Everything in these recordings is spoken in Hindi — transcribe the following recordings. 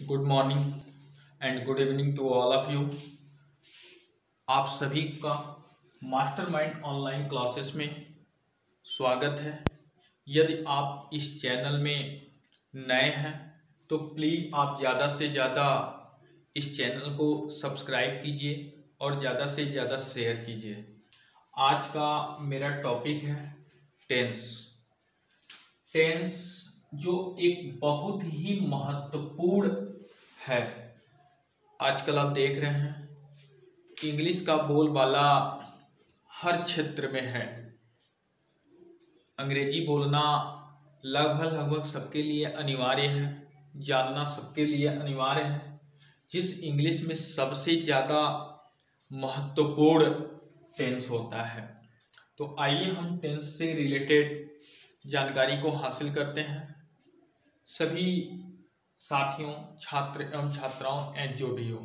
Good morning and good evening to all of you. आप सभी का मास्टरमाइंड ऑनलाइन क्लासेस में स्वागत है। यदि आप इस चैनल में नए हैं तो प्लीज़ आप ज़्यादा से ज़्यादा इस चैनल को सब्सक्राइब कीजिए और ज़्यादा से ज़्यादा शेयर कीजिए। आज का मेरा टॉपिक है टेंस। टेंस जो एक बहुत ही महत्वपूर्ण है। आजकल आप देख रहे हैं इंग्लिश का बोलबाला हर क्षेत्र में है। अंग्रेजी बोलना लगभग सबके लिए अनिवार्य है, जानना सबके लिए अनिवार्य है। जिस इंग्लिश में सबसे ज़्यादा महत्वपूर्ण टेंस होता है। तो आइए हम टेंस से रिलेटेड जानकारी को हासिल करते हैं। सभी साथियों, छात्र एवं छात्राओं एंड जो भी हो,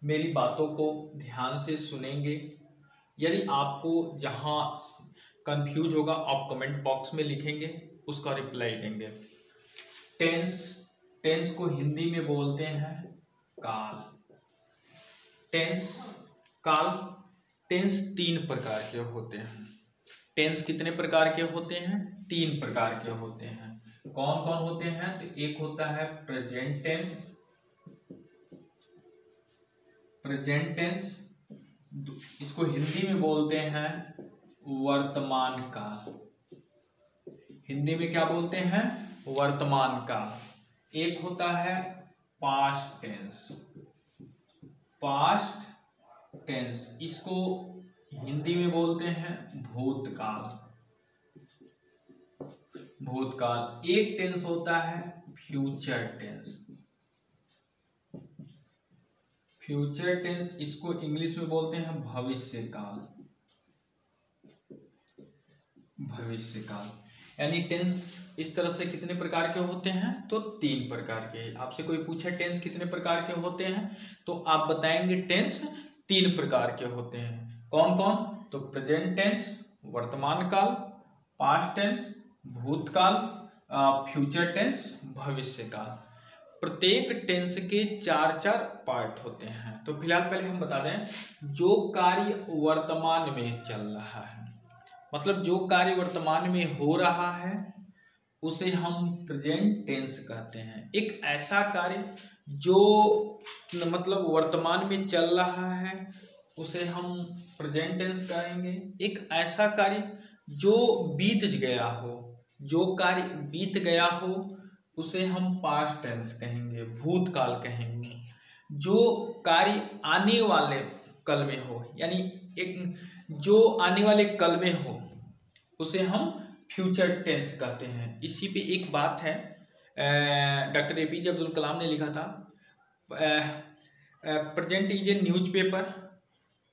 मेरी बातों को ध्यान से सुनेंगे। यदि आपको जहां कंफ्यूज होगा आप कमेंट बॉक्स में लिखेंगे, उसका रिप्लाई देंगे। टेंस को हिंदी में बोलते हैं काल। टेंस तीन प्रकार के होते हैं। टेंस कितने प्रकार के होते हैं? तीन प्रकार के होते हैं। कौन कौन होते हैं? तो एक होता है प्रेजेंट टेंस, इसको हिंदी में बोलते हैं वर्तमान काल। हिंदी में क्या बोलते हैं? वर्तमान काल। एक होता है पास्ट टेंस, इसको हिंदी में बोलते हैं भूतकाल। एक टेंस होता है फ्यूचर टेंस, इसको इंग्लिश में बोलते हैं भविष्य काल। यानी टेंस इस तरह से कितने प्रकार के होते हैं? तो तीन प्रकार के। आपसे कोई पूछे टेंस कितने प्रकार के होते हैं तो आप बताएंगे टेंस तीन प्रकार के होते हैं। कौन कौन? तो प्रेजेंट टेंस वर्तमान काल, पास्ट टेंस भूतकाल, फ्यूचर टेंस भविष्य काल। प्रत्येक टेंस के चार पार्ट होते हैं। तो फिलहाल पहले हम बता दें जो कार्य वर्तमान में चल रहा है, मतलब जो कार्य वर्तमान में हो रहा है उसे हम प्रेजेंट टेंस कहते हैं। एक ऐसा कार्य जो मतलब वर्तमान में चल रहा है उसे हम प्रेजेंट टेंस कहेंगे। एक ऐसा कार्य जो बीत गया हो उसे हम पास्ट टेंस कहेंगे, भूतकाल कहेंगे। जो कार्य आने वाले कल में हो, यानी एक जो आने वाले कल में हो उसे हम फ्यूचर टेंस कहते हैं। इसी पे एक बात है, डॉक्टर APJ अब्दुल कलाम ने लिखा था, present is a newspaper,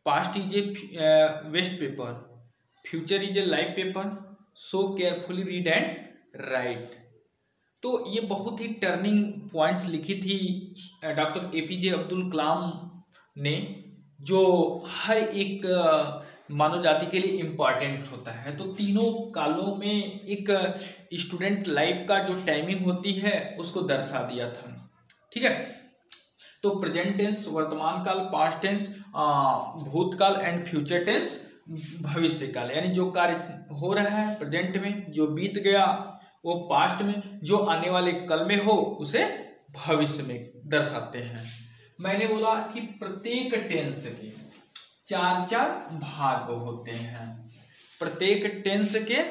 past is a waste paper, future is a live paper, so carefully read and write. तो ये बहुत ही टर्निंग पॉइंट्स लिखी थी डॉक्टर APJ अब्दुल कलाम ने, जो हर एक मानव जाति के लिए इम्पॉर्टेंट होता है। तो तीनों कालों में एक स्टूडेंट लाइफ का जो टाइमिंग होती है उसको दर्शा दिया था। ठीक है, तो प्रेजेंट टेंस वर्तमान काल, पास्ट टेंस भूतकाल एंड फ्यूचर टेंस भविष्य काल। यानी जो कार्य हो रहा है प्रेजेंट में, जो बीत गया वो पास्ट में, जो आने वाले कल में हो उसे भविष्य में दर्शाते हैं। मैंने बोला कि प्रत्येक टेंस के चार भाग होते हैं। प्रत्येक टेंस के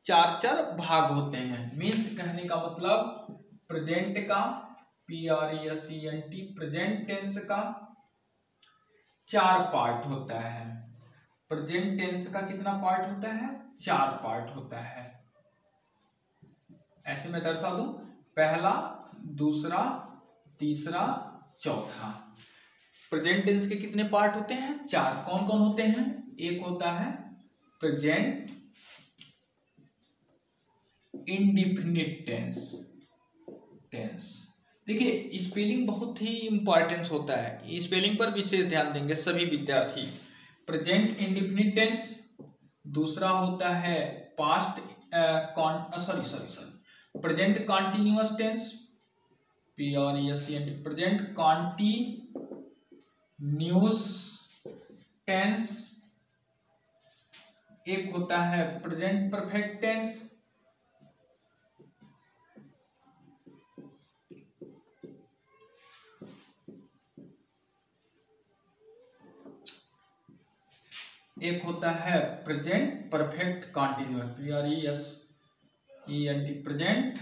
चार भाग होते हैं। मीन्स कहने का मतलब प्रेजेंट का PRESENT प्रेजेंट टेंस का चार पार्ट होता है। प्रेजेंट टेंस का कितना पार्ट होता है? चार पार्ट होता है। ऐसे मैं दर्शा दूं, पहला, दूसरा, तीसरा, चौथा। प्रेजेंट टेंस के कितने पार्ट होते हैं? चार। कौन कौन होते हैं? एक होता है प्रेजेंट इंडेफिनिट टेंस। देखिए स्पेलिंग बहुत ही इंपॉर्टेंट होता है, स्पेलिंग पर विशेष ध्यान देंगे सभी विद्यार्थी। प्रेजेंट इंडेफिनिट टेंस, दूसरा होता है past present continuous tense, PRESENT present continuous tense, एक होता है प्रेजेंट परफेक्ट टेंस, एक होता है present perfect continuous, PRESENT present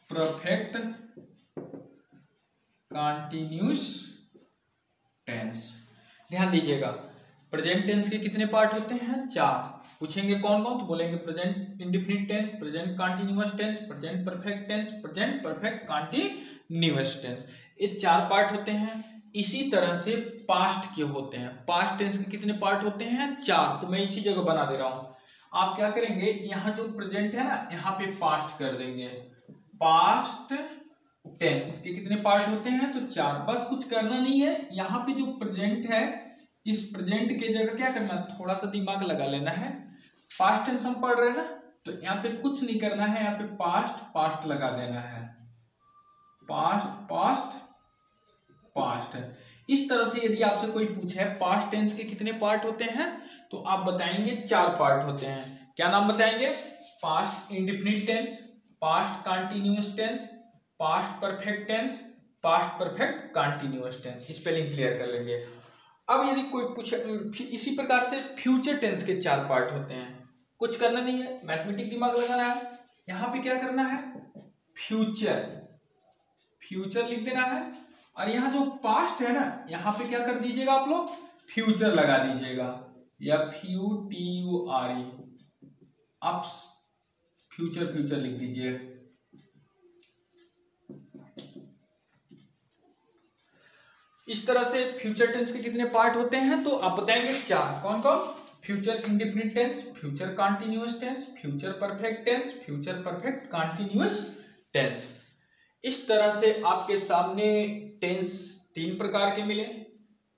perfect continuous tense. ध्यान दीजिएगा, प्रेजेंट टेंस के कितने पार्ट होते हैं? 4। पूछेंगे कौन कौन, तो बोलेंगे present indefinite tense, present continuous tense, present perfect tense, present perfect continuous tense. ये 4 पार्ट होते हैं। इसी तरह से पास्ट के होते हैं। पास्ट टेंस के कितने पार्ट होते हैं? 4। तो मैं इसी जगह बना दे रहा हूं। आप क्या करेंगे, यहाँ जो प्रेजेंट है ना, यहाँ पे पास्ट कर देंगे। पास्ट टेंस के कितने पार्ट होते हैं? तो 4। बस कुछ करना नहीं है। यहाँ पे जो प्रेजेंट है, इस प्रेजेंट के जगह क्या करना, थोड़ा सा दिमाग लगा लेना है। पास्ट टेंस हम पढ़ रहे हैं ना, तो यहाँ पे कुछ नहीं करना है, यहाँ पे पास्ट पास्ट लगा देना है। Past past past. इस तरह से यदि आपसे कोई पूछे पास्ट टेंस के कितने पार्ट होते हैं, तो आप बताएंगे 4 पार्ट होते हैं। क्या नाम बताएंगे? Past indefinite tense, past continuous tense, past perfect tense, past perfect continuous tense. Spelling clear कर लेंगे। अब यदि कोई पूछे, इसी प्रकार से फ्यूचर टेंस के 4 पार्ट होते हैं। कुछ करना नहीं है, मैथमेटिक दिमाग लगाना है। यहाँ पे क्या करना है, फ्यूचर, फ्यूचर लिख देना है। और यहाँ जो पास्ट है ना, यहाँ पे क्या कर दीजिएगा आप लोग, फ्यूचर लगा दीजिएगा, या FUTURE, आप फ्यूचर फ्यूचर लिख दीजिए। इस तरह से फ्यूचर टेंस के कितने पार्ट होते हैं, तो आप बताएंगे 4। कौन कौन? Future indefinite tense, future continuous tense, future perfect tense, future perfect continuous tense. इस तरह से आपके सामने टेंस 3 प्रकार के मिले,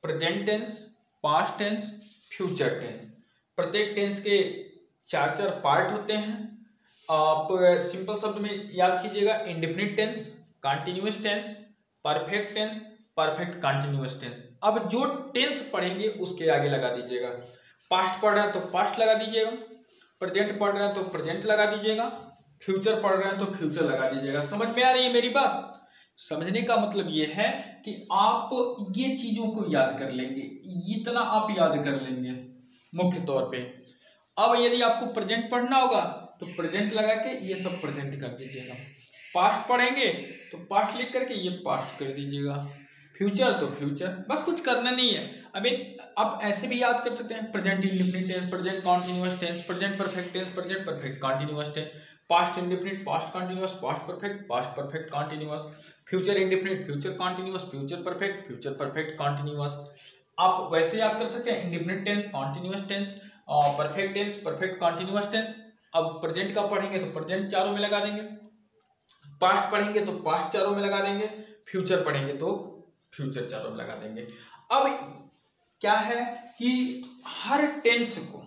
present tense, past tense, future tense. प्रत्येक टेंस के 4 पार्ट होते हैं। आप सिंपल शब्द में याद कीजिएगा, indefinite tense, continuous tense, perfect tense, perfect continuous tense. अब जो टेंस पढ़ेंगे उसके आगे लगा दीजिएगा। पास्ट पढ़ रहे हैं तो पास्ट लगा दीजिएगा, प्रेजेंट पढ़ रहे हैं तो प्रेजेंट लगा दीजिएगा, फ्यूचर पढ़ रहे हैं तो फ्यूचर लगा दीजिएगा। समझ में आ रही है मेरी बात? समझने का मतलब ये है कि आप ये चीजों को याद कर लेंगे, इतना आप याद कर लेंगे मुख्य तौर पे। अब यदि आपको प्रेजेंट पढ़ना होगा तो प्रेजेंट लगा के ये सब प्रेजेंट कर दीजिएगा। पास्ट पढ़ेंगे तो पास्ट लिख करके ये पास्ट कर दीजिएगा, फ्यूचर तो फ्यूचर। बस कुछ करना नहीं है। अभी आप ऐसे भी याद कर सकते हैं, present indefinite tense, present continuous tense, present perfect tense, present perfect continuous tense, past indefinite, past continuous, past perfect continuous, future indefinite, future continuous, future perfect continuous. आप वैसे याद कर सकते हैं, indefinite tense, continuous tense, perfect tense, perfect continuous tense. अब प्रेजेंट का पढ़ेंगे तो प्रेजेंट चारों में लगा देंगे, पास्ट पढ़ेंगे तो पास्ट चारों में लगा देंगे, फ्यूचर पढ़ेंगे तो फ्यूचर चारों में लगा देंगे। अब क्या है कि हर टेंस को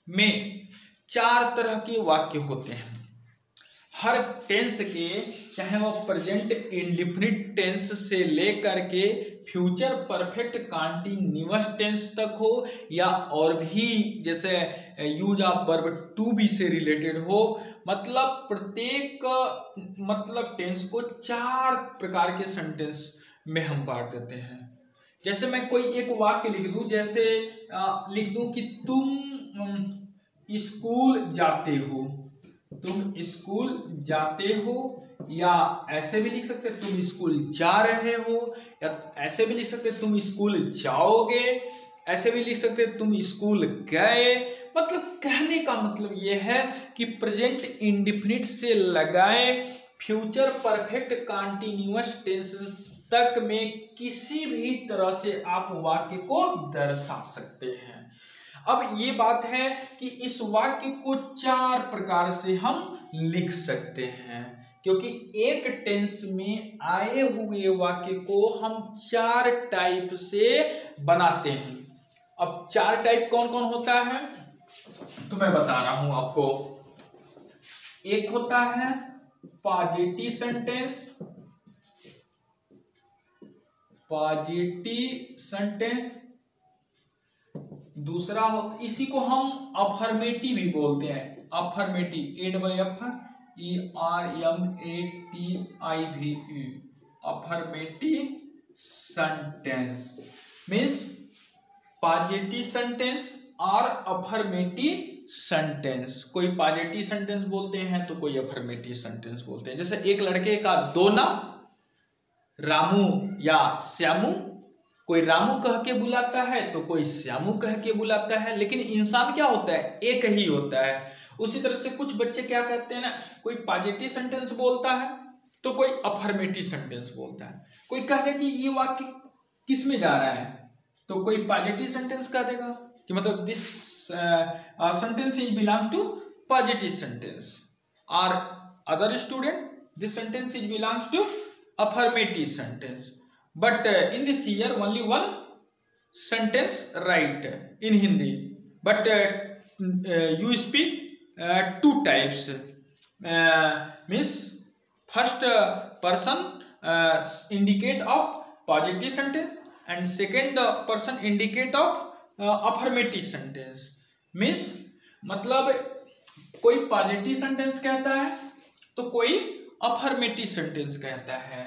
में 4 तरह के वाक्य होते हैं। हर टेंस के, चाहे वो प्रेजेंट इंडेफिनिट टेंस से लेकर के फ्यूचर परफेक्ट कॉन्टिन्यूअस टेंस तक हो, या और भी जैसे use of verb to be से रिलेटेड हो, मतलब प्रत्येक मतलब टेंस को 4 प्रकार के सेंटेंस में हम बांट देते हैं। जैसे मैं कोई एक वाक्य लिख दूं, जैसे लिख दूं कि तुम स्कूल जाते हो, तुम स्कूल जाते हो, या ऐसे भी लिख सकते तुम स्कूल जा रहे हो, या ऐसे भी लिख सकते तुम स्कूल जाओगे, ऐसे भी लिख सकते तुम स्कूल गए। मतलब कहने का मतलब यह है कि प्रेजेंट इंडेफिनिट से लगाए फ्यूचर परफेक्ट कॉन्टिन्यूअस टेंस तक में किसी भी तरह से आप वाक्य को दर्शा सकते हैं। अब ये बात है कि इस वाक्य को 4 प्रकार से हम लिख सकते हैं, क्योंकि एक टेंस में आए हुए वाक्य को हम 4 टाइप से बनाते हैं। अब 4 टाइप कौन कौन होता है तो मैं बता रहा हूं आपको। एक होता है पॉजिटिव सेंटेंस, पॉजिटिव सेंटेंस। दूसरा हो, इसी को हम अफर्मेटिव भी बोलते हैं, affirmative, AFFERMATIV, affirmative sentence means positive sentence और अफर्मेटिव सेंटेंस। कोई पॉजिटिव सेंटेंस बोलते हैं तो कोई अफर्मेटिव सेंटेंस बोलते हैं। जैसे एक लड़के का दो नाम, रामू या श्यामू, कोई रामू कह के बुलाता है तो कोई श्यामू कह के बुलाता है, लेकिन इंसान क्या होता है, एक ही होता है। उसी तरह से कुछ बच्चे क्या कहते हैं ना, कोई पॉजिटिव सेंटेंस बोलता है तो कोई अफर्मेटिव सेंटेंस बोलता है। कोई कहता है कि ये वाक्य किस में जा रहा है, तो कोई पॉजिटिव सेंटेंस कह देगा कि मतलब this sentence is belong to positive sentence, और other student this sentence is belongs to affirmative sentence, but in this year only one sentence right in Hindi, but you speak two types, means first person indicate of positive sentence and second person indicate of affirmative sentence, means मतलब कोई पॉजिटिव सेंटेंस कहता है तो कोई अफर्मेटिव सेंटेंस कहता है।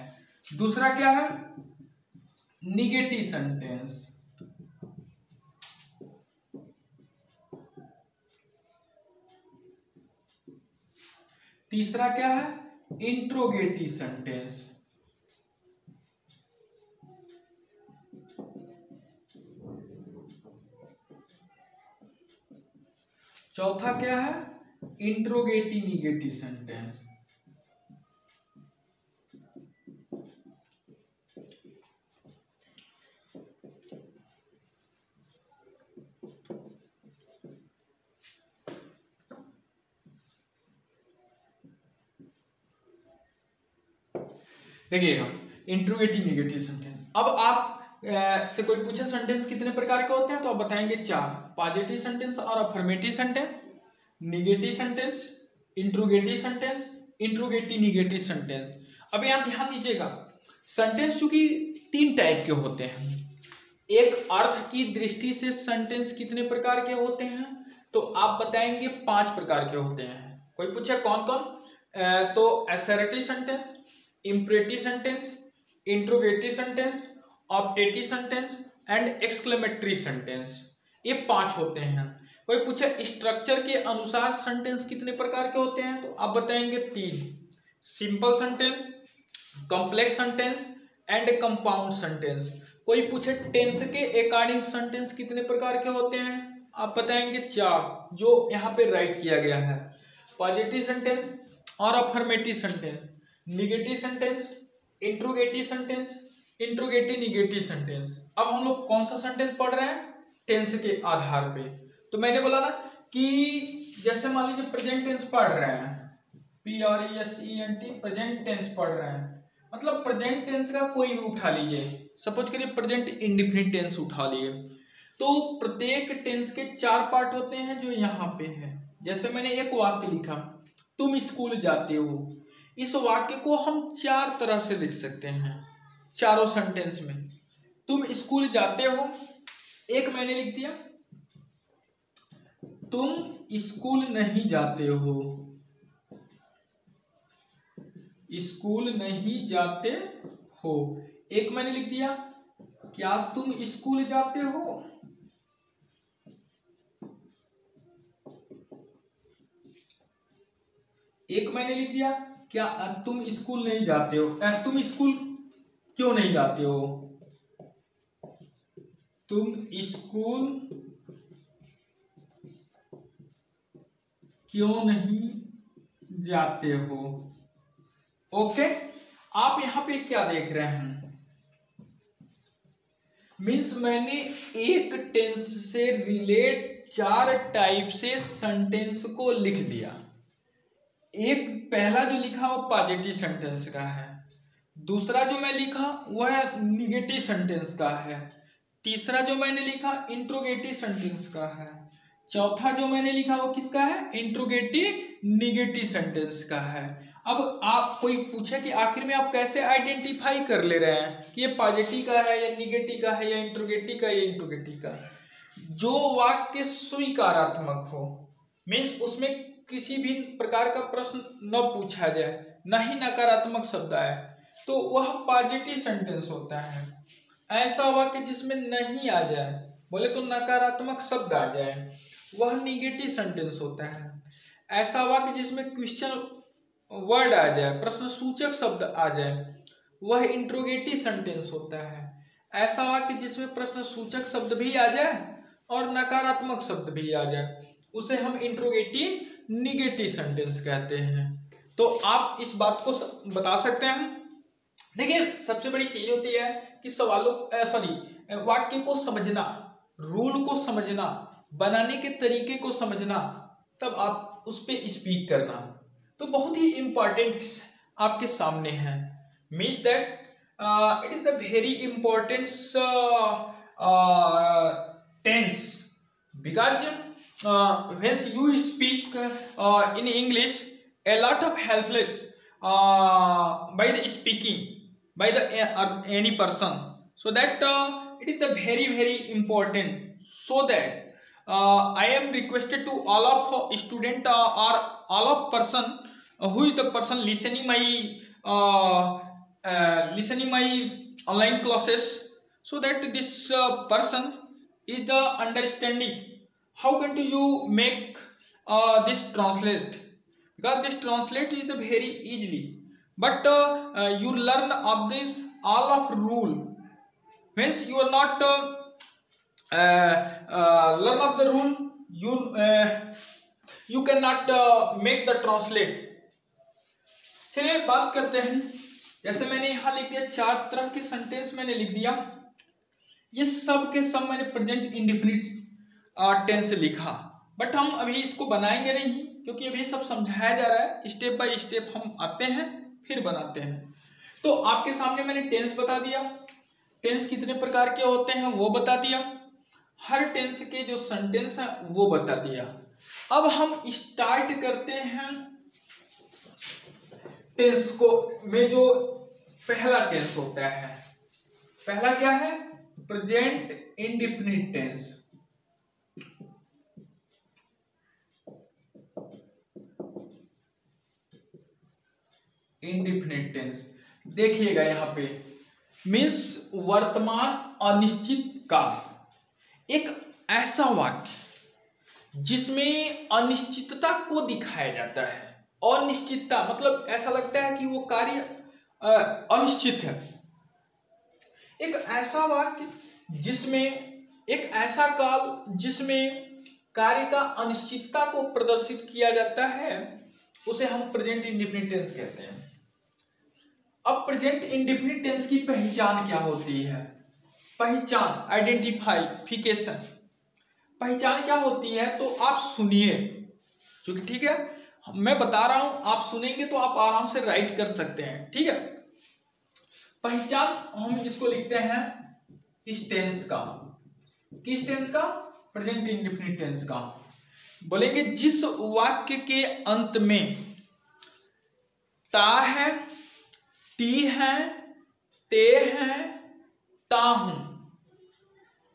दूसरा क्या है, निगेटिव सेंटेंस। तीसरा क्या है, इंट्रोगेटिव सेंटेंस। चौथा क्या है, इंट्रोगेटिव निगेटिव सेंटेंस। देखिएगा इंट्रोगेटिव निगेटिव सेंटेंस। अब आप से कोई पूछे सेंटेंस कितने प्रकार के होते हैं तो आप बताएंगे चार, पॉजिटिव सेंटेंस और affirmative sentence, negative sentence, interrogative sentence, interrogative negative sentence. अब यहाँ ध्यान दीजिएगा, सेंटेंस चूंकि तीन टाइप के होते हैं। एक अर्थ की दृष्टि से सेंटेंस कितने प्रकार के होते हैं तो आप बताएंगे 5 प्रकार के होते हैं। कोई पूछे कौन कौन, तो assertive sentence, imperative sentence, interrogative sentence, optative sentence and exclamatory sentence, ये 5 होते हैं। कोई पूछे स्ट्रक्चर के अनुसार सेंटेंस कितने प्रकार के होते हैं तो आप बताएंगे 3, simple sentence, complex sentence and compound sentence. कोई पूछे टेंस के अकॉर्डिंग सेंटेंस कितने प्रकार के होते हैं आप बताएंगे 4, जो यहाँ पे राइट किया गया है, पॉजिटिव सेंटेंस और affirmative sentence, negative sentence, interrogative sentence, interrogative negative sentence. अब हम लोग कौन सा सेंटेंस पढ़ रहे हैं, टेंस के आधार पे। तो मैंने बोला ना कि जैसे मान लीजिए प्रेजेंट टेंस पढ़ रहे हैं, PRESENT प्रेजेंट टेंस पढ़ रहे हैं, मतलब प्रेजेंट टेंस का कोई भी उठा लीजिए, सपोज करिए प्रेजेंट इंडेफिनिट टेंस उठा लिए, तो प्रत्येक टेंस के 4 पार्ट होते हैं जो यहाँ पे है। जैसे मैंने एक वाक्य लिखा, तुम स्कूल जाते हो, इस वाक्य को हम 4 तरह से लिख सकते हैं चारों सेंटेंस में। तुम स्कूल जाते हो, एक मैंने लिख दिया, तुम स्कूल नहीं जाते हो, स्कूल नहीं जाते हो, एक मैंने लिख दिया, क्या तुम स्कूल जाते हो, एक मैंने लिख दिया, क्या तुम स्कूल नहीं जाते हो, तुम स्कूल क्यों नहीं जाते हो, तुम स्कूल क्यों नहीं जाते हो। ओके, आप यहां पे क्या देख रहे हैं, मीन्स मैंने एक टेंस से रिलेट 4 टाइप से सेंटेंस को लिख दिया। एक पहला जो लिखा वो पॉजिटिव सेंटेंस का है, दूसरा जो मैं लिखा वह निगेटिव सेंटेंस का है, तीसरा जो मैंने लिखा इंट्रोगेटिव सेंटेंस का है, चौथा जो मैंने लिखा वो किसका है, इंट्रोगेटिव निगेटिव सेंटेंस का है, अब आप कोई पूछे कि आखिर में आप कैसे आइडेंटिफाई कर ले रहे हैं कि ये पॉजिटिव का है या निगेटिव का है या इंट्रोगेटिव का या इंट्रोगेटिव का है। जो वाक्य स्वीकारात्मक हो, मीन्स उसमें किसी भी प्रकार का प्रश्न न पूछा जाए, न ही नकारात्मक शब्द आए, तो वह पॉजिटिव सेंटेंस होता है। ऐसा वाक्य जिसमें नहीं आ जाए, बोले तो नकारात्मक शब्द आ जाए, वह निगेटिव सेंटेंस होता है। ऐसा वाक्य जिसमें क्वेश्चन वर्ड आ जाए, प्रश्न सूचक शब्द आ जाए, वह इंट्रोगेटिव सेंटेंस होता है। ऐसा वाक्य जिसमें प्रश्न सूचक शब्द भी आ जाए और नकारात्मक शब्द भी आ जाए, उसे हम इंट्रोगेटिव निगेटिव सेंटेंस कहते हैं। तो आप इस बात को बता सकते हैं। देखिए, सबसे बड़ी चीज होती है कि वाक्य को समझना, रूल को समझना, बनाने के तरीके को समझना, तब आप उस पर स्पीक करना तो बहुत ही इम्पोर्टेंट आपके सामने है। Means that it is the very important tense, because when you speak in English, a lot of helpless by the speaking by the any person, so that it is the very important. So that I am requested to all of student or all of person who is the person listening my online classes, so that this person is the understanding how can you make this translate, because this translate is the very easily, but you learn of this all of rule, means you are not learn of the rule, you cannot make the translate. चलिए बात करते हैं। जैसे मैंने यहाँ लिख दिया 4 तरह के सेंटेंस मैंने लिख दिया, ये सब के सब मैंने प्रेजेंट इंडेफिनिट टेंस लिखा, बट हम अभी इसको बनाएंगे नहीं क्योंकि अभी सब समझाया जा रहा है, स्टेप बाय स्टेप हम आते हैं फिर बनाते हैं। तो आपके सामने मैंने टेंस बता दिया, टेंस कितने प्रकार के होते हैं वो बता दिया, हर टेंस के जो सेंटेंस है वो बता दिया। अब हम स्टार्ट करते हैं टेंस को में जो पहला टेंस होता है। पहला क्या है? Present indefinite tense. Indefinite tense देखिएगा यहाँ पे, मीन्स वर्तमान अनिश्चित काल। एक ऐसा वाक्य जिसमें अनिश्चितता को दिखाया जाता है। अनिश्चितता मतलब ऐसा लगता है कि वो कार्य अनिश्चित है। एक ऐसा वाक्य जिसमें, एक ऐसा काल जिसमें कार्य का अनिश्चितता को प्रदर्शित किया जाता है, उसे हम प्रेजेंट इंडेफिनिट टेंस कहते हैं। अब प्रेजेंट इंडेफिनिट टेंस की पहचान क्या होती है? पहचान, आइडेंटिफिकेशन, पहचान क्या होती है? तो आप सुनिए, क्योंकि ठीक है मैं बता रहा हूं, आप सुनेंगे तो आप आराम से राइट कर सकते हैं। ठीक है, पहचान हम इसको लिखते हैं इस टेंस का। किस टेंस का? प्रेजेंट इंडेफिनिट टेंस का। बोलेंगे जिस वाक्य के अंत में ता है, टी है, ते है, ता हूं।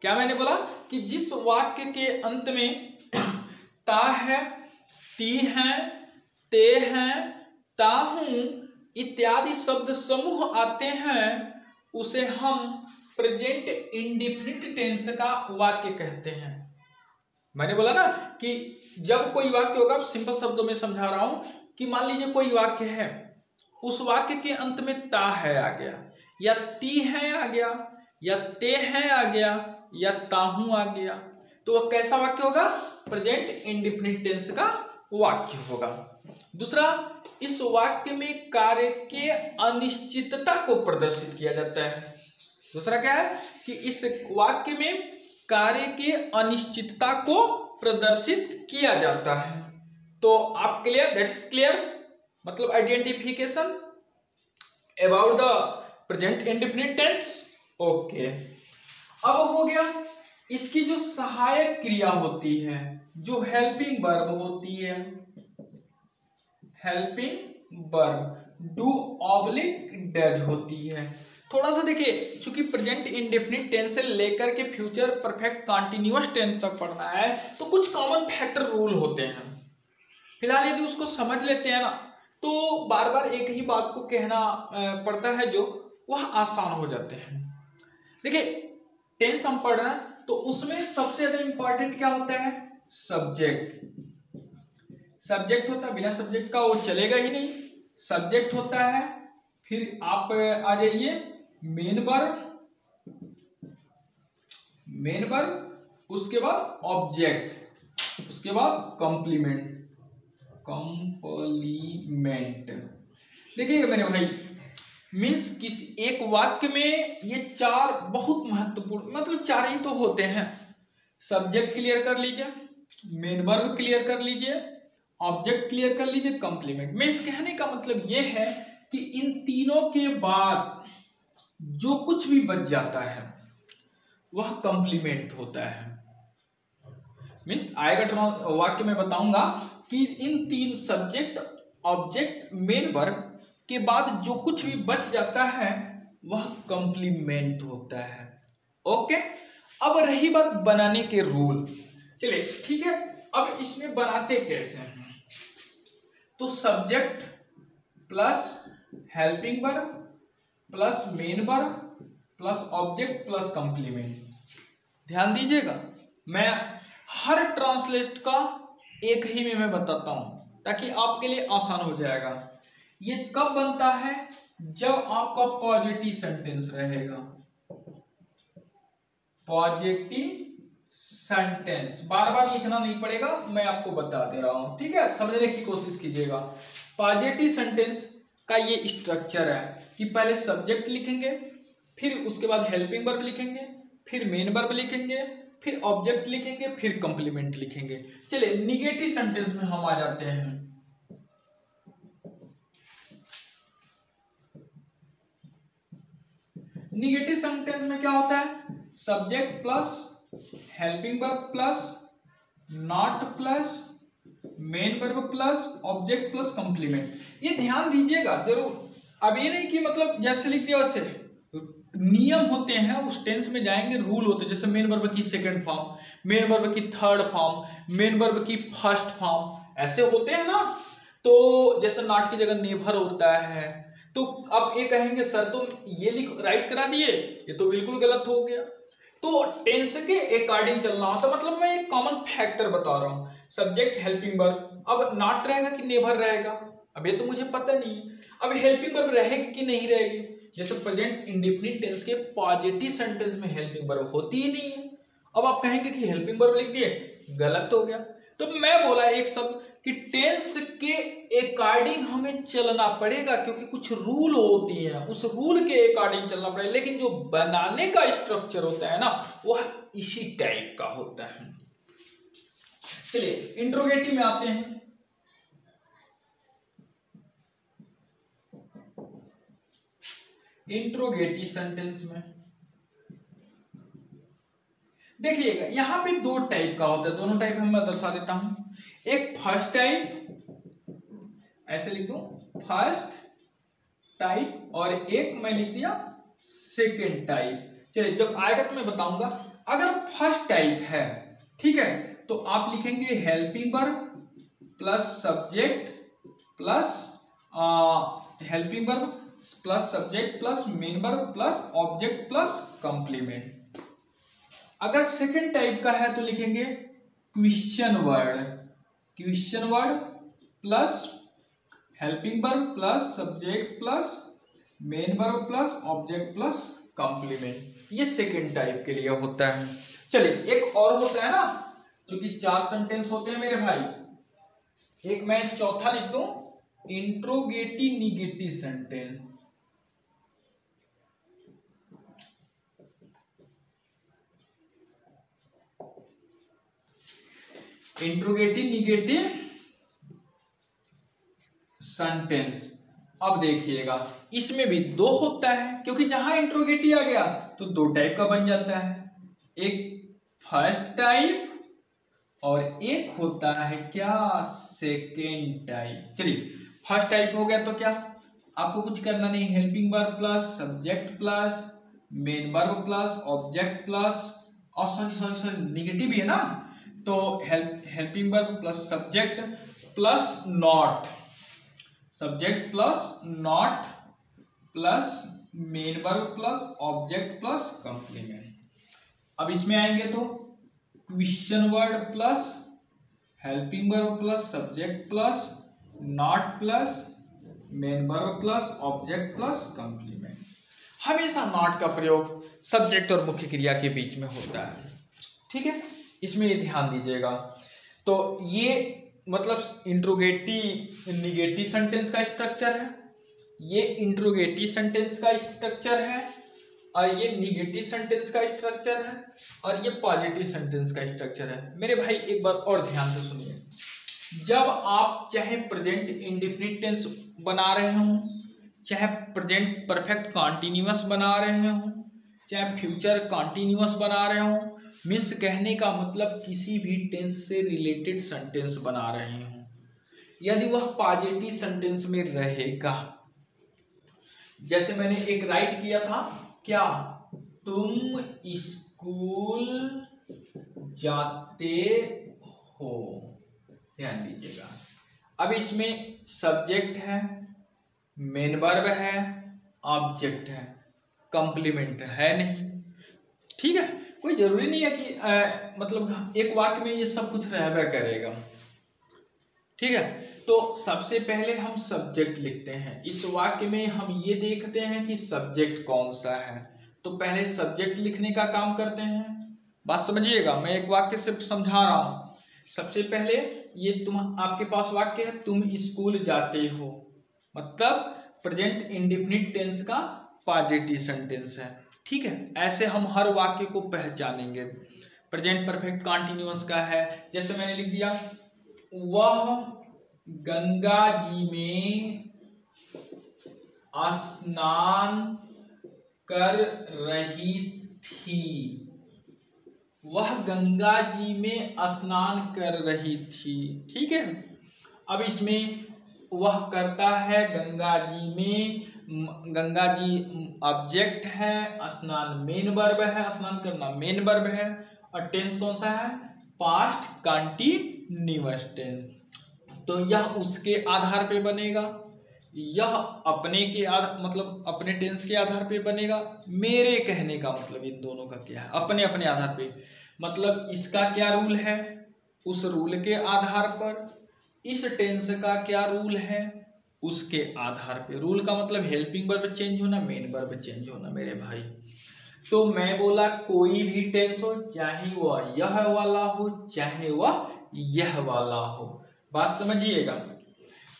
क्या मैंने बोला? कि जिस वाक्य के अंत में ता है, टी है, ते है, ता हूं इत्यादि शब्द समूह आते हैं, उसे हम प्रेजेंट इंडेफिनिट टेंस का वाक्य कहते हैं। मैंने बोला ना कि जब कोई वाक्य होगा, सिंपल शब्दों में समझा रहा हूं कि मान लीजिए कोई वाक्य है, उस वाक्य के अंत में ता है आ गया, या ती है आ गया, या ते है आ गया, या ताहू आ गया, तो वह कैसा वाक्य होगा? प्रेजेंट इंडेफिनिट टेंस का वाक्य होगा। दूसरा, इस वाक्य में कार्य के अनिश्चितता को प्रदर्शित किया जाता है। दूसरा क्या है? कि इस वाक्य में कार्य के अनिश्चितता को प्रदर्शित किया जाता है। तो आप क्लियर? दैट्स क्लियर, मतलब identification about the present indefinite tense. Okay, अब हो गया इसकी जो सहायक क्रिया होती है, जो हेल्पिंग वर्ब होती है। Helping verb do oblique does होती है। थोड़ा सा देखिए, चूंकि प्रेजेंट इंडेफिनिट टेंस से लेकर के फ्यूचर परफेक्ट कंटिन्यूअस टेंस तक पढ़ना है तो कुछ कॉमन फैक्टर रूल होते हैं। फिलहाल यदि उसको समझ लेते हैं ना तो बार बार एक ही बात को कहना पड़ता है, जो वह आसान हो जाते हैं। देखिए, टेंस हम पढ़ रहे हैं तो उसमें सबसे ज्यादा इंपॉर्टेंट क्या होता है? सब्जेक्ट। सब्जेक्ट होता है, बिना सब्जेक्ट का वो चलेगा ही नहीं। सब्जेक्ट होता है, फिर आप आ जाइए मेन वर्ब, उसके बाद ऑब्जेक्ट, उसके बाद कंप्लीमेंट। देखिएगा मेरे भाई, मीन्स किसी एक वाक्य में ये चार बहुत महत्वपूर्ण, मतलब चार ही तो होते हैं। सब्जेक्ट क्लियर कर लीजिए, मेन वर्ब क्लियर कर लीजिए, ऑब्जेक्ट क्लियर कर लीजिए, कंप्लीमेंट। मीन्स कहने का मतलब ये है कि इन तीनों के बाद जो कुछ भी बच जाता है वह कंप्लीमेंट होता है। मीन्स आएगा वाक्य में बताऊंगा कि इन तीन सब्जेक्ट, ऑब्जेक्ट, मेन वर्ब के बाद जो कुछ भी बच जाता है वह कंप्लीमेंट होता है। ओके, अब रही बात बनाने के रूल। चलिए ठीक है, अब इसमें बनाते कैसे हैं? तो subject plus helping verb plus main verb plus object plus complement. ध्यान दीजिएगा, मैं हर ट्रांसलेट का एक ही में मैं बताता हूं ताकि आपके लिए आसान हो जाएगा। ये कब बनता है? जब आपका पॉजिटिव सेंटेंस रहेगा। पॉजिटिव सेंटेंस बार बार लिखना नहीं पड़ेगा, मैं आपको बता दे रहा हूं, ठीक है? समझने की कोशिश कीजिएगा। पॉजिटिव सेंटेंस का ये स्ट्रक्चर है कि पहले सब्जेक्ट लिखेंगे, फिर उसके बाद हेल्पिंग वर्ब लिखेंगे, फिर मेन वर्ब लिखेंगे, फिर ऑब्जेक्ट लिखेंगे, फिर कंप्लीमेंट लिखेंगे। चलिए निगेटिव सेंटेंस में हम आ जाते हैं। निगेटिव सेंटेंस में क्या होता है? Subject plus helping verb plus not plus main verb plus object plus complement. ये ध्यान दीजिएगा जरूर। अब ये नहीं कि मतलब जैसे लिख दिया वैसे, नियम होते हैं, उस टेंस में जाएंगे, रूल होते हैं। जैसे मेन वर्ब की सेकंड फॉर्म, मेन वर्ब की थर्ड फॉर्म, मेन वर्ब की फर्स्ट फॉर्म, ऐसे होते हैं ना। तो जैसे नॉट की जगह नेवर होता है, तो अब ये कहेंगे सर तुम ये लिख राइट करा दिए, ये तो बिल्कुल गलत हो गया। तो टेंस के अकॉर्डिंग चलना होता है। मतलब मैं एक कॉमन फैक्टर बता रहा हूँ, सब्जेक्ट हेल्पिंग वर्ब। अब नॉट रहेगा कि नेवर रहेगा, अब ये तो मुझे पता नहीं है। अब हेल्पिंग वर्ब रहेगी कि नहीं रहेगी? जैसे प्रेजेंट इंडेफिनिट टेंस के पॉजिटिव सेंटेंस में हेल्पिंग वर्ब होती ही नहीं है। अब आप कहेंगे कि हेल्पिंग वर्ब लिख दिए, गलत हो गया। तो मैं बोला एक शब्द कि टेंस के अकॉर्डिंग हमें चलना पड़ेगा, क्योंकि कुछ रूल होती हैं, उस रूल के अकॉर्डिंग चलना पड़ेगा। लेकिन जो बनाने का स्ट्रक्चर होता है ना, वह इसी टाइप का होता है। चलिए इंट्रोगेटिव में आते हैं। इंट्रोगेटिव सेंटेंस में देखिएगा, यहां पे दो टाइप का होता है। दोनों टाइप मैं दर्शा देता हूं। एक फर्स्ट टाइप, ऐसे लिख दूं फर्स्ट टाइप, और एक मैं लिख दिया सेकेंड टाइप। चलिए जब आएगा तो मैं बताऊंगा। अगर फर्स्ट टाइप है, ठीक है, तो आप लिखेंगे helping verb plus subject plus helping verb plus subject plus main verb plus object plus complement. अगर सेकेंड टाइप का है तो लिखेंगे question word plus helping verb plus subject plus main verb plus object plus complement. ये सेकेंड टाइप के लिए होता है। चलिए एक और होता है ना, क्योंकि चार सेंटेंस होते हैं मेरे भाई। एक मैं चौथा लिख दूं, interrogative negative sentence. Interrogative negative sentence. अब देखिएगा, इसमें भी दो होता है, क्योंकि जहां इंट्रोगेटिव आ गया तो दो टाइप का बन जाता है। एक फर्स्ट टाइप और एक होता है क्या, सेकेंड टाइप। चलिए फर्स्ट टाइप हो गया तो क्या, आपको कुछ करना नहीं, helping verb plus subject plus main verb plus object plus, और सॉरी निगेटिव है ना, तो helping verb plus subject plus not, subject plus not plus main verb plus object plus complement. अब इसमें आएंगे तो question word plus helping verb plus subject plus not plus main verb plus object plus complement. हमेशा नॉट का प्रयोग सब्जेक्ट और मुख्य क्रिया के बीच में होता है, ठीक है, इसमें ये ध्यान दीजिएगा। तो ये मतलब इंट्रोगेटिव निगेटिव सेंटेंस का स्ट्रक्चर है, ये इंट्रोगेटिव सेंटेंस का स्ट्रक्चर है, और ये निगेटिव सेंटेंस का स्ट्रक्चर है, और ये पॉजिटिव सेंटेंस का स्ट्रक्चर है। मेरे भाई एक बार और ध्यान से सुनिए, जब आप चाहे प्रेजेंट इंडेफिनिट टेंस बना रहे हो, चाहे प्रेजेंट परफेक्ट कॉन्टिन्यूअस बना रहे हो, चाहे फ्यूचर कॉन्टिन्यूअस बना रहे हो, मीन्स कहने का मतलब किसी भी टेंस से रिलेटेड सेंटेंस बना रहे हो, यदि वह पॉजिटिव सेंटेंस में रहेगा, जैसे मैंने एक राइट किया था क्या, तुम स्कूल जाते हो, ध्यान दीजिएगा। अब इसमें सब्जेक्ट है, मेन वर्ब है, ऑब्जेक्ट है, कंप्लीमेंट है नहीं, ठीक है, कोई जरूरी नहीं है कि मतलब एक वाक्य में ये सब कुछ रहबे करेगा, ठीक है। तो सबसे पहले हम सब्जेक्ट लिखते हैं, इस वाक्य में हम ये देखते हैं कि सब्जेक्ट कौन सा है, तो पहले सब्जेक्ट लिखने का काम करते हैं। बात समझिएगा, मैं एक वाक्य से समझा रहा हूं। सबसे पहले ये आपके पास वाक्य है, तुम स्कूल जाते हो, मतलब प्रेजेंट इंडेफिनिट टेंस का पॉजिटिव सेंटेंस है, ठीक है। ऐसे हम हर वाक्य को पहचानेंगे। प्रेजेंट परफेक्ट कॉन्टिन्यूअस का है, जैसे मैंने लिख दिया वह गंगा जी में स्नान कर रही थी, वह गंगा जी में स्नान कर रही थी, ठीक है। अब इसमें वह करता है गंगा जी में, गंगा जी ऑब्जेक्ट है, स्नान मेन वर्ब है, स्नान करना मेन वर्ब है, और टेंस कौन सा है, पास्ट कंटीन्यूअस टेंस। तो यह उसके आधार पे बनेगा, यह अपने के मतलब अपने टेंस के आधार पे बनेगा। मेरे कहने का मतलब इन दोनों का क्या है, अपने अपने आधार पे, मतलब इसका क्या रूल है, उस रूल के आधार पर, इस टेंस का क्या रूल है, उसके आधार पे। रूल का मतलब हेल्पिंग वर्ब चेंज होना, मेन वर्ब चेंज होना मेरे भाई। तो मैं बोला कोई भी टेंस हो, चाहे वह यह वाला हो चाहे वह यह वाला हो, बात समझिएगा।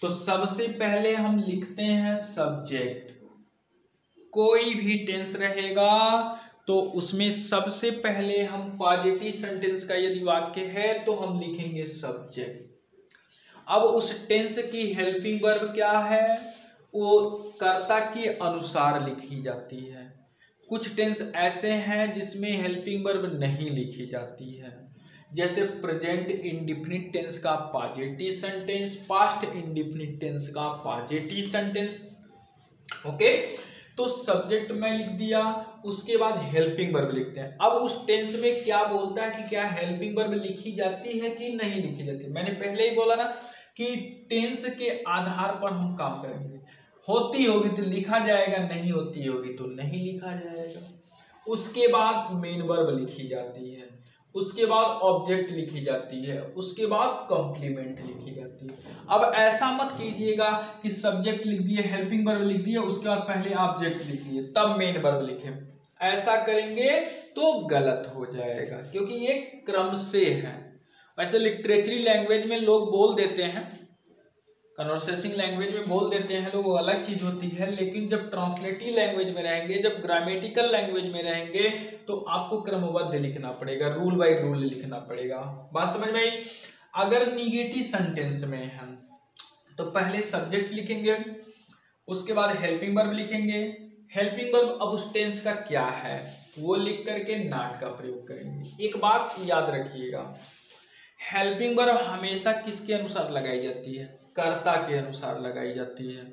तो सबसे पहले हम लिखते हैं सब्जेक्ट, कोई भी टेंस रहेगा तो उसमें सबसे पहले हम पॉजिटिव सेंटेंस का यदि वाक्य है तो हम लिखेंगे सब्जेक्ट। अब उस टेंस की हेल्पिंग वर्ब क्या है, वो कर्ता के अनुसार लिखी जाती है। कुछ टेंस ऐसे हैं जिसमें हेल्पिंग वर्ब नहीं लिखी जाती है, जैसे प्रेजेंट इंडेफिनिट टेंस का positive sentence, past indefinite tense का पॉजिटिव सेंटेंस, ओके। तो सब्जेक्ट में लिख दिया, उसके बाद हेल्पिंग वर्ब लिखते हैं। अब उस टेंस में क्या बोलता है कि क्या हेल्पिंग वर्ब लिखी जाती है कि नहीं लिखी जाती। मैंने पहले ही बोला ना कि टेंस के आधार पर हम काम करेंगे, होती होगी तो लिखा जाएगा, नहीं होती होगी तो नहीं लिखा जाएगा। उसके बाद मेन वर्ब लिखी जाती है, उसके बाद ऑब्जेक्ट लिखी जाती है, उसके बाद कॉम्प्लीमेंट लिखी जाती है। अब ऐसा मत कीजिएगा कि सब्जेक्ट लिख दिए, हेल्पिंग वर्ब लिख दिए, उसके बाद पहले ऑब्जेक्ट लिख दिए तब मेन वर्ब लिखे। ऐसा करेंगे तो गलत हो जाएगा, क्योंकि ये क्रम से है। वैसे लिटरेचरी लैंग्वेज में लोग बोल देते हैं, कन्वर्सेशन लैंग्वेज में बोल देते हैं लोग, वो अलग चीज होती है। लेकिन जब ट्रांसलेटिव लैंग्वेज में रहेंगे, जब ग्रामेटिकल लैंग्वेज में रहेंगे, तो आपको क्रमबद्ध लिखना पड़ेगा, रूल बाय रूल लिखना पड़ेगा। बात समझ में आई। अगर निगेटिव सेंटेंस में है तो पहले सब्जेक्ट लिखेंगे, उसके बाद हेल्पिंग वर्ब लिखेंगे। हेल्पिंग वर्ब अब उस टेंस का क्या है वो लिख करके नॉट का प्रयोग करेंगे। एक बात याद रखिएगा, हेल्पिंग वर्ब हमेशा किसके अनुसार लगाई जाती है, कर्ता के अनुसार लगाई जाती है।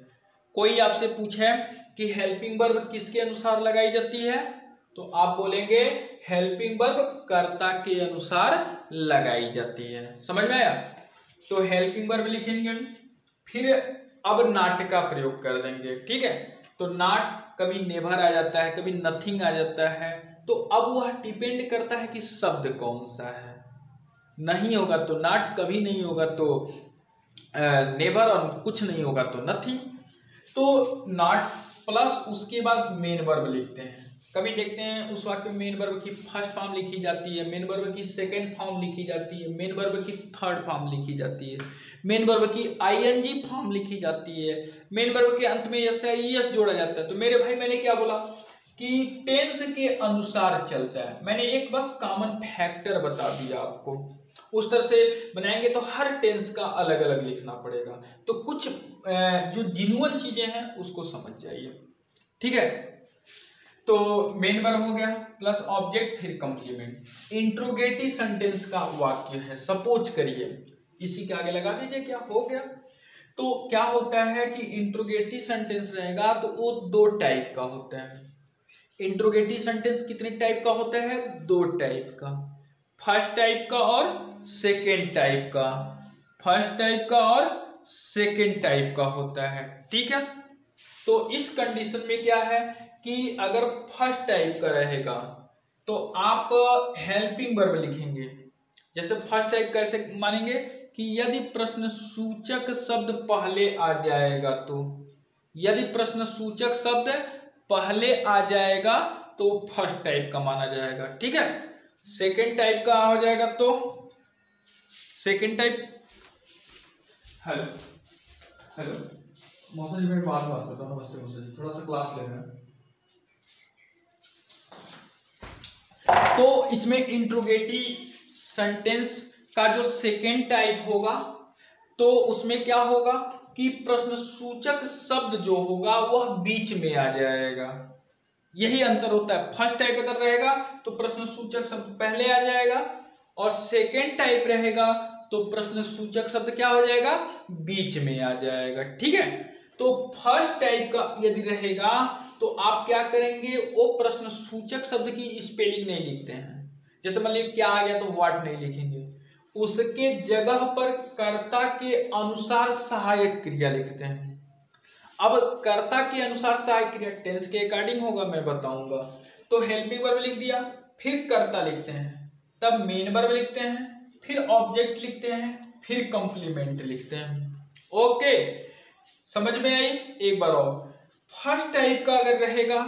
कोई आपसे पूछे कि हेल्पिंग वर्ब किसके अनुसार लगाई जाती है, तो आप बोलेंगे हेल्पिंग वर्ब कर्ता के अनुसार लगाई जाती है। समझ में आया? तो हेल्पिंग वर्ब लिखेंगे, फिर अब नॉट का प्रयोग कर देंगे। ठीक है, तो नॉट कभी नेवर आ जाता है, कभी नथिंग आ जाता है, तो अब वह डिपेंड करता है कि शब्द कौन सा है। नहीं होगा तो नॉट, कभी नहीं होगा तो नेवर, और कुछ नहीं होगा तो नथिंग। तो नॉट प्लस उसके बाद मेन वर्ब लिखते हैं। कभी देखते हैं उस वाक्य में मेन वर्ब की फर्स्ट फॉर्म लिखी जाती है, मेन वर्ब की सेकंड फॉर्म लिखी जाती है, मेन वर्ब की थर्ड फॉर्म लिखी जाती है, मेन वर्ब की आईएनजी फॉर्म लिखी जाती है, मेन वर्ब के अंत में एस जोड़ा जाता है। तो मेरे भाई मैंने क्या बोला कि टेंस के अनुसार चलता है। मैंने एक बस कॉमन फैक्टर बता दिया आपको। उस तरह से बनाएंगे तो हर टेंस का अलग अलग लिखना पड़ेगा। तो कुछ जो जिन्युइन चीजें हैं उसको समझ जाइए। ठीक है, तो मेन वर्ब हो गया प्लस ऑब्जेक्ट फिर कंप्लीमेंट। इंट्रोगेटिव सेंटेंस का वाक्य है, सपोज करिए, इसी के आगे लगा दीजिए, क्या हो गया। तो क्या होता है कि इंट्रोगेटिव सेंटेंस रहेगा तो वो दो टाइप का होता है। इंट्रोगेटिव सेंटेंस कितने टाइप का होता है? दो टाइप का, फर्स्ट टाइप का और सेकेंड टाइप का। फर्स्ट टाइप का और सेकेंड टाइप का होता है। ठीक है, तो इस कंडीशन में क्या है कि अगर फर्स्ट टाइप का रहेगा तो आप हेल्पिंग वर्ब लिखेंगे। जैसे फर्स्ट टाइप कैसे मानेंगे कि यदि प्रश्न सूचक शब्द पहले आ जाएगा तो, यदि प्रश्न सूचक शब्द पहले आ जाएगा तो फर्स्ट टाइप का माना जाएगा। ठीक है, सेकेंड टाइप का हो जाएगा तो सेकेंड टाइप। हेलो हेलो मौसा जी, मैं बात करता हूँ। नमस्ते मौसा जी, थोड़ा सा क्लास ले रहे हैं। तो इसमें इंट्रोगेटिव सेंटेंस का जो सेकेंड टाइप होगा तो उसमें क्या होगा कि प्रश्न सूचक शब्द जो होगा वह बीच में आ जाएगा। यही अंतर होता है। फर्स्ट टाइप अगर रहेगा तो प्रश्न सूचक शब्द पहले आ जाएगा, और सेकेंड टाइप रहेगा तो प्रश्न सूचक शब्द क्या हो जाएगा? बीच में आ जाएगा। ठीक है, तो फर्स्ट टाइप का यदि रहेगा तो आप क्या करेंगे, वो प्रश्न सूचक शब्द की स्पेलिंग नहीं लिखते हैं। जैसे मान लीजिए क्या आ गया तो व्हाट नहीं लिखेंगे, उसके जगह पर कर्ता के अनुसार सहायक क्रिया लिखते हैं। अब कर्ता के अनुसार सहायक क्रिया टेंस के अकॉर्डिंग होगा, मैं बताऊंगा। तो हेल्पिंग वर्ब लिख दिया, फिर कर्ता लिखते हैं, तब मेन वर्ब लिखते हैं, फिर ऑब्जेक्ट लिखते हैं, फिर कंप्लीमेंट लिखते हैं। ओके, समझ में आई? एक बार और, फर्स्ट टाइप का अगर रहेगा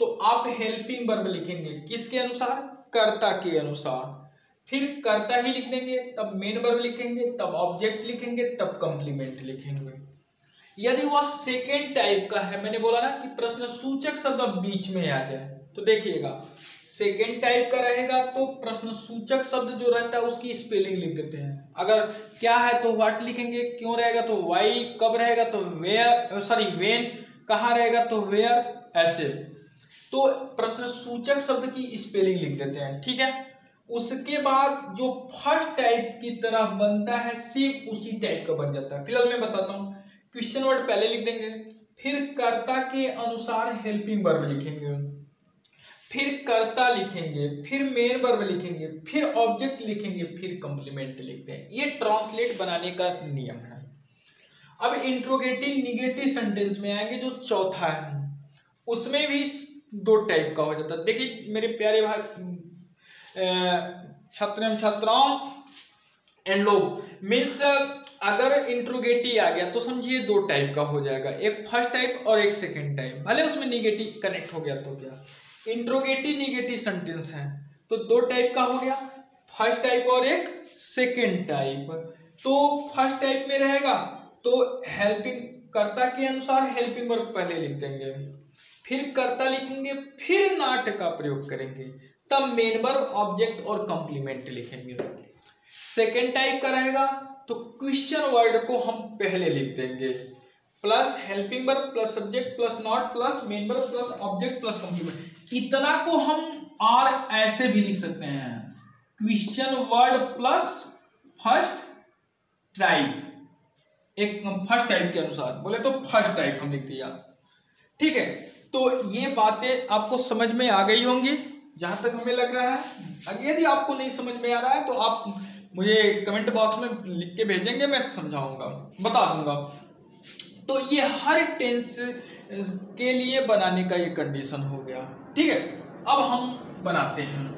तो आप हेल्पिंग वर्ब लिखेंगे किसके अनुसार? कर्ता के अनुसार। फिर कर्ता ही लिख देंगे, तब मेन वर्ब लिखेंगे, तब ऑब्जेक्ट लिखेंगे, तब कंप्लीमेंट लिखेंगे। यदि वह सेकेंड टाइप का है, मैंने बोला ना कि प्रश्न सूचक शब्द बीच में आ जाए, तो देखिएगा सेकेंड टाइप का रहेगा तो प्रश्न सूचक शब्द जो रहता है उसकी स्पेलिंग लिख देते हैं। अगर क्या है तो व्हाट लिखेंगे, क्यों रहेगा तो वाई, कब रहेगा तो वेयर, सॉरी वेन, कहाँ रहेगा तो वेयर, ऐसे। तो प्रश्न सूचक शब्द की स्पेलिंग लिख देते हैं। ठीक है, उसके बाद जो फर्स्ट टाइप की तरह बनता है सिर्फ उसी टाइप का बन जाता है। फिलहाल मैं बताता हूँ। क्वेश्चन वर्ड पहले लिख देंगे, फिर कर्ता के अनुसार हेल्पिंग वर्ब लिखेंगे, फिर कर्ता लिखेंगे, फिर मेन वर्ब लिखेंगे, फिर ऑब्जेक्ट लिखेंगे, फिर कंप्लीमेंट लिखते हैं। ये ट्रांसलेट बनाने का नियम है। अब इंट्रोगेटिव निगेटिव सेंटेंस में आएंगे, जो चौथा है, उसमें भी दो टाइप का हो जाता है। देखिए मेरे प्यारे भाई छात्र एवं छात्राओं एंड लोग, मीन्स अगर इंट्रोगेटिव आ गया तो समझिए दो टाइप का हो जाएगा, एक फर्स्ट टाइप और एक सेकेंड टाइप। भले उसमें निगेटिव कनेक्ट हो गया तो क्या, इंट्रोगेटिव निगेटिव सेंटेंस है तो दो टाइप का हो गया, फर्स्ट टाइप और एक सेकेंड टाइप। तो फर्स्ट टाइप में रहेगा तो हेल्पिंग कर्ता के अनुसार हेल्पिंग वर्ब पहले लिख देंगे, फिर कर्ता लिखेंगे, फिर नॉट का प्रयोग करेंगे, तब मेन वर्ब, ऑब्जेक्ट और कंप्लीमेंट लिखेंगे। सेकेंड टाइप का रहेगा तो क्वेश्चन वर्ड को हम पहले लिख देंगे, plus helping verb plus subject plus not plus main verb plus object plus complement. इतना को हम और ऐसे भी लिख सकते हैं, question word plus first type, एक फर्स्ट टाइप के अनुसार बोले तो फर्स्ट टाइप हम लिख दिया। ठीक है, तो ये बातें आपको समझ में आ गई होंगी जहां तक हमें लग रहा है। यदि आपको नहीं समझ में आ रहा है तो आप मुझे कमेंट बॉक्स में लिख के भेजेंगे, मैं समझाऊंगा, बता दूंगा। तो ये हर टेंस के लिए बनाने का ये कंडीशन हो गया। ठीक है, अब हम बनाते हैं।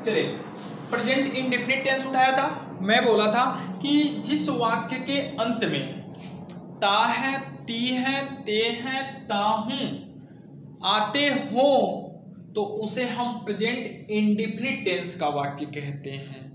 चलिए, प्रेजेंट इंडेफिनिट टेंस उठाया था। मैं बोला था कि जिस वाक्य के अंत में ता है, ती है, ते है, ताहूं आते हो तो उसे हम प्रेजेंट इंडेफिनिट टेंस का वाक्य कहते हैं।